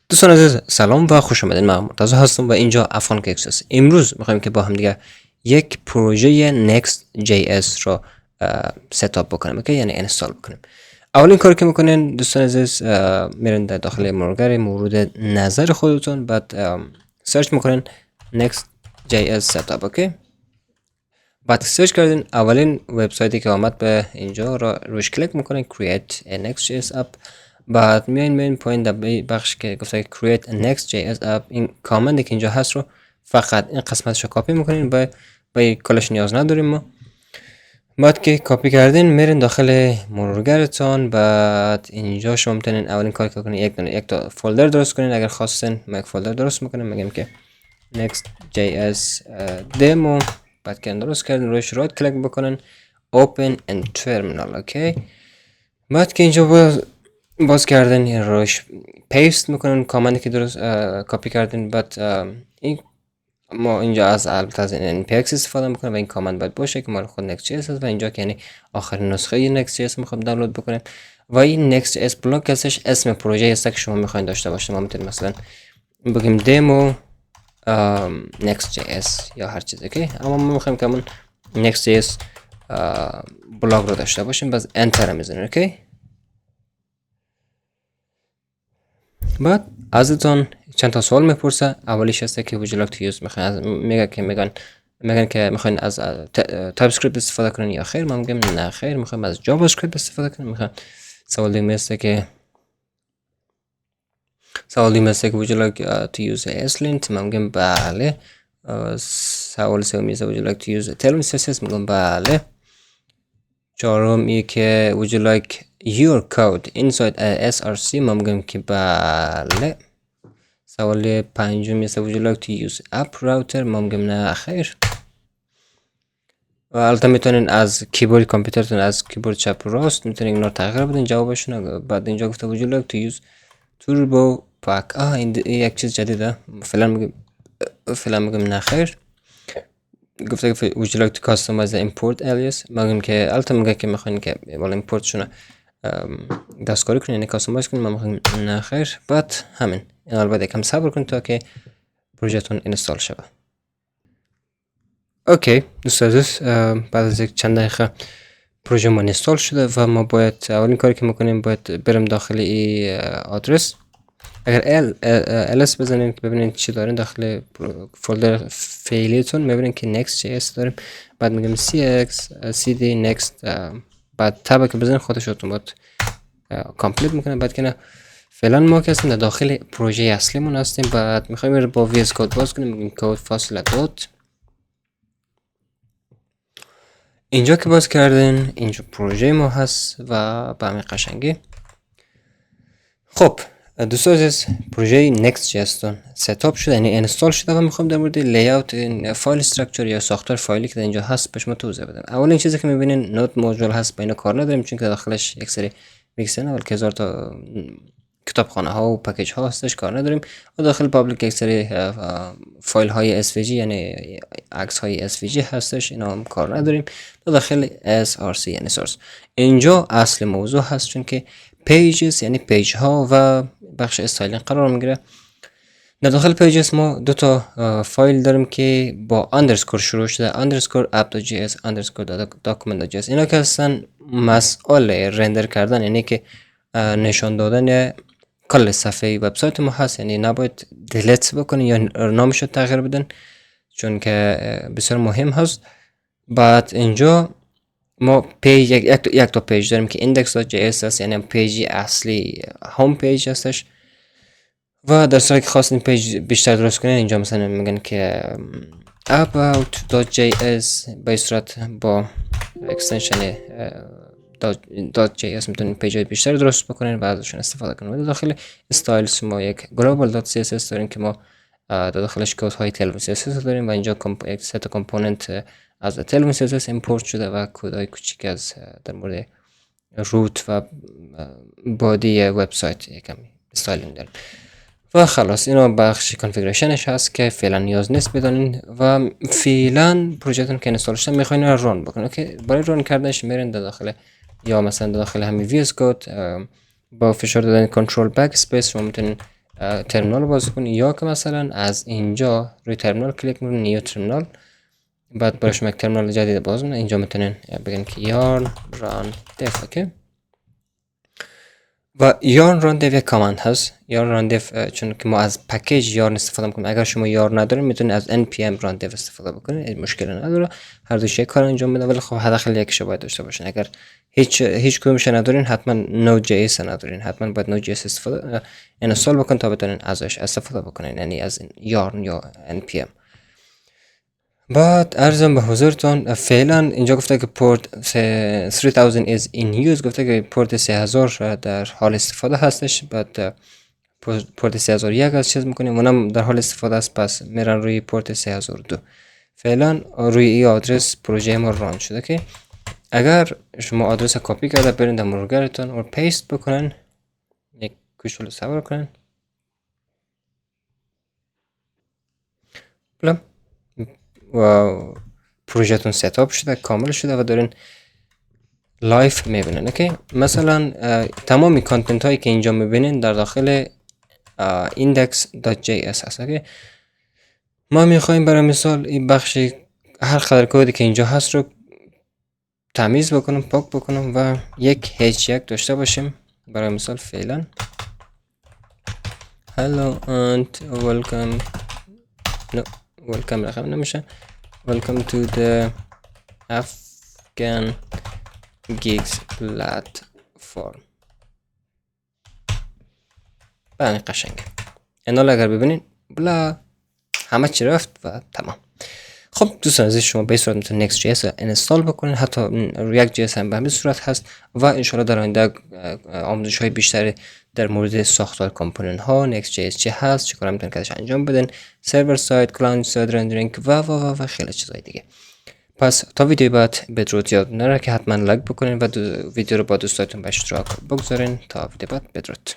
دوستان عزیز سلام و خوش آمدید. من مرتضی هستم و اینجا افغان کیکس است. امروز میخوایم که با هم دیگه یک پروژه Next.js رو ستاپ بکنیم، اوکی؟ یعنی اینستال بکنیم. اولین کاری که میکنین دوستان عزیز میرین در داخل مرورگر مورد نظر خودتون، بعد سرچ میکنین Next.js ستاپ، اوکی؟ بعد سرچ کردین اولین وبسایتی که آمد به اینجا را روش کلیک میکنین create a Next.js app. بعد میاین پایین در بخش که گفته create a Next.js app، این کامندی که اینجا هست رو فقط این قسمتش رو کپی میکنین، با کلش نیاز نداریم ما. بعد که کپی کردین میرین داخل مرورگرتون، بعد اینجا شما میتونین اولین کاری که کنین یک تا فولدر درست کنین. اگر خواستین ما یک فولدر درست میکنیم، میگیم که Next.js demo. بعد که درست کردین روش رایت کلیک بکنین open in terminal، اوکی؟ بعد که اینجا باز کردن روش پیست میکنن کامندی که درست کپی کردین. بعد این ما اینجا البته از npx استفاده میکنیم و این کامند باید باشه که مال خود Next.js است و اینجا که یعنی آخرین نسخه Next.js میخوام دانلود بکنیم و این Next.js بلاک هستش، اسم پروژه است که شما میخواین داشته باشه. ما میتونیم مثلا بگیم دمو Next.js یا هر چیزی که، اما ما میخوایم که همون Next.js بلاک رو داشته باشیم. باز انتر میزنیم، اوکی؟ بعد ازتون چند تا سوال میپرسه. اولیش هسته که would you like to use، میگن که میخواین از تایپ اسکریپت استفاده کنین یا خیر. ما میگم نه خیر، میخوایم از جاوا اسکریپت استفاده کنیم. سوال دیگه هسته که would you like to use ESLint، ما میگم بله. سوال سومی هسته would you like to use CSS، میگم بله. چهارمی که would you like your code inside src، ما میگم که بله. سوال پنجمی است would you like to use app router، ما میگم نه خیر. و البته میتونین از کیبورد کامپیوترتون از کیبورد چپ و راست میتونین اینا رو تغییر بدین جوابشون. بعد اینجا گفته would you like to use turbo pack، این یک چیز جدیده. فعلا میگم نه خیر. گفته که would you like to customize the import alias، میگم که البته میگه که میخواین که بالا ایمپورتشون دستکاری کنین یعنی کاستومایز کنین، ما میگم نه خیر. بعد همین این البته یکم صبر کنید تا که پروژهتون اینستال شود. اوکی دوستان عزیز، بعد از یک چند دقیقه پروژه ما اینستال شده و ما باید اولین کاری که میکنیم باید بریم داخل این آدرس. اگر ls بزنین که ببینین چی دارین داخل فولدر فعلیتون، میبینین که Next.js داریم. بعد میگم cx cd next، بعد تب که بزنین خودش اتومات کامپلیت میکنه. بعد که نه فعلا ما که هستیم در داخل پروژه اصلیمون هستیم. بعد میخوایم با VS کد باز کنیم، میگیم کد فاصله دوت. اینجا که باز کردین اینجا پروژه ما هست و به همین قشنگی. خب دوستان عزیز، پروژه Next.js ستاپ شده یعنی اینستال شده و میخوام در مورد لیاوت فایل استراکچر یا ساختار فایلی که در اینجا هست به شما توضیح بدم. اولین چیزی که میبینین نوت مودول هست، با اینا کار نداریم چون که داخلش یک سری میکسن اول که هزار تا کتابخانه ها و پکیج ها هستش، کار نداریم. و داخل پابلیک یک سری فایل های svg یعنی عکس های svg هستش، اینا هم کار نداریم. داخل src یعنی سورس اینجا اصل موضوع هست چون که پیجز یعنی پیج ها و بخش استایلینگ قرار میگیره. در داخل پیجز ما دو تا فایل داریم که با اندرسکور شروع شده، اندرسکور app.js اندرسکور document.js. اینا که هستن مسئول رندر کردن یعنی که نشان دادن کل صفحه وبسایت ما هست، یعنی نباید دیلیت بکنین یا نامش رو تغییر بدن چون که بسیار مهم هست. بعد اینجا ما پیج یک تا پیج داریم که index.js هست یعنی پیجی اصلی هوم پیج هستش. و در صورتی که خواستین پیج بیشتر درست کنین اینجا مثلا میگن که about.js به صورت با اکستنشن .js میتونین پیج بیشتر درست بکنین و ازشون استفاده کنین. داخل استایلز ما یک global.css داریم که ما داخلش کد های تلوین css داریم و اینجا یک ست کامپوننت از تلوین css ایمپورت شده و کدای کوچیک از در مورد روت و بادی وبسایت یکم استایلینگ داریم. و خلاص اینا بخش کانفیگوریشنش هست که فعلا نیاز نیست بدونین و فعلا پروژهتون که اینستال شده میخواین ران بکنین. اوکی، برای ران کردنش میرین داخل یا مثلا داخل همین VS کد با فشار دادن کنترل بک اسپیس شما میتونین ترمینال رو باز کنید، یا که مثلا از اینجا روی ترمینال کلیک میکنید، نیو ترمینال، بعد برای شما یک ترمینال جدید باز کنید. اینجا میتونین بگین که yarn run dev. اوکی، و yarn run dev یک کامند هست. yarn run dev چون که ما از پکیج yarn استفاده میکنیم. اگر شما yarn ندارین میتونید از npm run dev استفاده بکنید، مشکلی نداره، هر دوش یک کار انجام میده، ولی خب حداقل یکیشو باید داشته باشین. اگر هیچ کدومش ندارین، حتما node.js ندارین، حتما باید node.js استفاده انستال بکنید تا بتونین ازش استفاده بکنین، یعنی از yarn یا npm. بعد ارزم به حضورتون فعلا اینجا گفته که پورت 3000 is in use، گفته که پورت 3000 در حال استفاده هستش. بعد پورت 3001 از چیز میکنیم، اونم در حال استفاده است، پس میرن روی پورت 3002. فعلا روی این آدرس پروژه ما ران شده. که اگر شما آدرس کپی کرده برین در مرورگرتون و پیست بکنن، یک کوشل صبر کنن، بله، و پروژهتون ستاپ شده، کامل شده و دارین لایف میبینن. اوکی، مثلا تمامی کانتنت هایی که اینجا میبینین در داخل index.js هست. اوکی، ما میخوایم برای مثال این بخش هر قدر کدی که اینجا هست رو تمیز بکنم، پاک بکنم و یک h1 داشته باشیم. برای مثال فعلا hello and welcome، no welcome رقم نمیشه، welcome to the Afghan gigs platform. بله قشنگه. اینا اگر ببینین بلا همه چی رفت و تمام. خب دوستان عزیز، شما به این صورت میتونید Next.js رو انستال بکنید، حتی React.js هم به همین صورت هست و انشاءالله در آینده آموزش های بیشتری در مورد ساختار کامپوننت ها، Next.js چه هست، چه کارا میتونید کارش انجام بدن، سرور ساید، کلاینت ساید رندرینگ و خیلی چیزای دیگه. پس تا ویدیو بعد بدرود، یاد نره که حتما لایک بکنین و ویدیو رو با دوستاتون به اشتراک بگذارین. تا ویدیو بعد بدرود.